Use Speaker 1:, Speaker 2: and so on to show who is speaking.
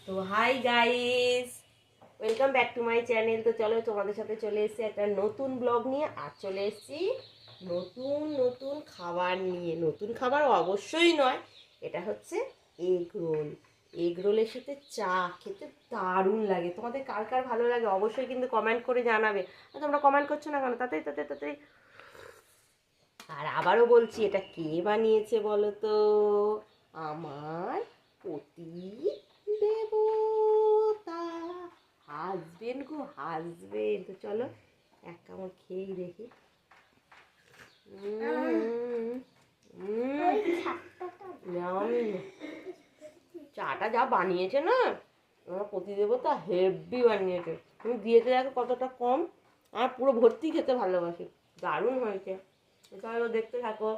Speaker 1: তো hi guys, welcome back to my channel. তো চলো তোমাদের সাথে চলে এসেছি একটা নতুন ব্লগ নিয়ে। আর চলে এসেছি নতুন নতুন খাবার নিয়ে। নতুন খাবার অবশ্যই নয়, এটা হচ্ছে এগ রোল। এগ রোলের সাথে চা খেতে দারুণ লাগে। তোমাদের কার কার ভালো লাগে অবশ্যই কিন্তু কমেন্ট করে জানাবে। আর তোমরা কমেন্ট করছো না কেন? তাড়াতাড়ি তাড়াতাড়ি তাড়াতাড়ি। আর আবারও বলছি, এটা কে বানিয়েছে বলো তো? আমার পতি দেবতা, হাজবেন্ড গো, হাজবেন্ড। তো চলো এক কামড় খেয়েই দেখি। চাটা যা বানিয়েছে না, আমার প্রতিদেবতা হেভি বানিয়েছে। তুমি দিয়েছে দেখো কতটা কম, আর পুরো ভর্তি খেতে ভালোবাসি। দারুণ হয়েছে। চলো দেখতে থাকো।